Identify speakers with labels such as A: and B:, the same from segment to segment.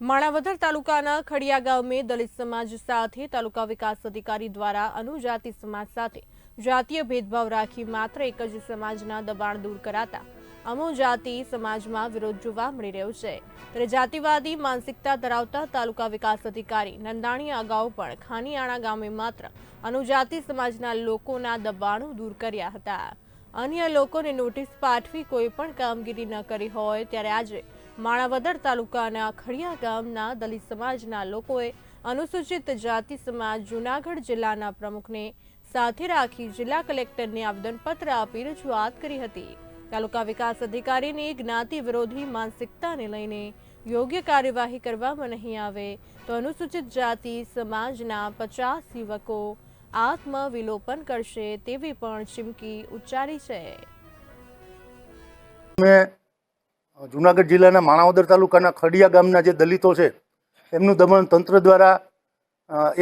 A: માણાવદર તાલુકાના ખડિયા ગામે દલિત સમાજ સાથે તાલુકા વિકાસ અધિકારી દ્વારા અનુજાતિ સમાજ સાથે જાતીય ભેદભાવ રાખી માત્ર એક જ સમાજના દબાણ દૂર કરાતા અનુજાતિ સમાજમાં વિરોધ જોવા મળી રહ્યો છે। ત્યારે જાતિવાદી માનસિકતા ધરાવતા તાલુકા વિકાસ અધિકારી નંદાણી અગાઉ પણ ખાનીયાણા ગામે માત્ર અનુજાતિ સમાજના લોકોના દબાણો દૂર કર્યા હતા। અન્ય લોકોને નોટિસ પાઠવી કોઈ પણ કામગીરી ન કરી હોય ત્યારે આજે માણાવદર તાલુકાના ખડિયા ગામના દલિત સમાજના લોકોએ અનુસૂચિત જાતિ સમાજ જૂનાગઢ જિલ્લાના પ્રમુખને સાથે રાખી જિલ્લા કલેક્ટરને આવેદનપત્ર આપી રજૂઆત કરી હતી। તાલુકા વિકાસ અધિકારીની જ્ઞાતિ વિરોધી માનસિકતાને લઈને યોગ્ય કાર્યવાહી કરવામાં નહીં આવે તો અનુસૂચિત જાતિ સમાજના 50 યુવકો આત્મવિલોપન કરશે તેવી પણ ચીમકી ઉચ્ચારી છે।
B: જૂનાગઢ જિલ્લાના માણાવદર તાલુકાના ખડિયા ગામના જે દલિતો છે એમનું દમન તંત્ર દ્વારા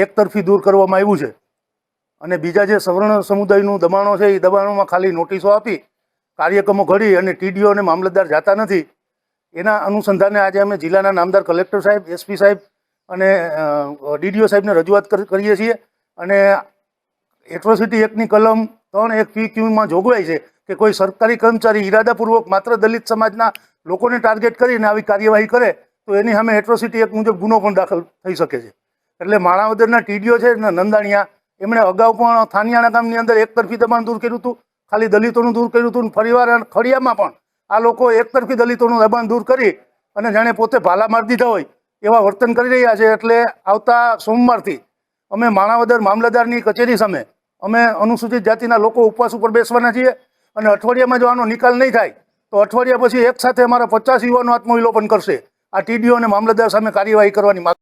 B: એકતરફી દૂર કરવામાં આવ્યું છે અને બીજા જે સવર્ણ સમુદાયનું દબાણો છે એ દબાણોમાં ખાલી નોટિસો આપી કાર્યક્રમો ઘડી અને ટીડીઓ અને મામલતદાર જાતા નથી। એના અનુસંધાને આજે અમે જિલ્લાના નામદાર કલેક્ટર સાહેબ, એસપી સાહેબ અને ડીડીઓ સાહેબને રજૂઆત કરીએ છીએ અને એટ્રોસિટી એક્ટની કલમ 3(1) જોગવાઈ છે કે કોઈ સરકારી કર્મચારી ઈરાદાપૂર્વક માત્ર દલિત સમાજના લોકોને ટાર્ગેટ કરીને આવી કાર્યવાહી કરે તો એની સામે એટ્રોસિટી એક્ટ મુજબ ગુનો પણ દાખલ થઈ શકે છે। એટલે માણાવદરના ટીડીઓ છે નંદાણીયા એમણે અગાઉ પણ ખાનીયાણા ગામની અંદર એકતરફી દબાણ દૂર કર્યું હતું, ખાલી દલિતોનું દૂર કર્યું હતું। ફરીવાર ખડિયામાં પણ આ લોકો એકતરફી દલિતોનું દબાણ દૂર કરી અને જાણે પોતે ભાલા મારી દીધા હોય એવા વર્તન કરી રહ્યા છે। એટલે આવતા સોમવારથી અમે માણાવદર મામલતદારની કચેરી સામે અમે અનુસૂચિત જાતિના લોકો ઉપવાસ ઉપર બેસવાના છીએ અને અઠવાડિયામાં જો આનો નિકાલ નહીં થાય તો અઠવાડિયા પછી એક સાથે અમારા 50 યુવાનો આત્મવિલોપન કરશે। આ ટીડીઓ અને મામલતદાર સામે કાર્યવાહી કરવાની માંગ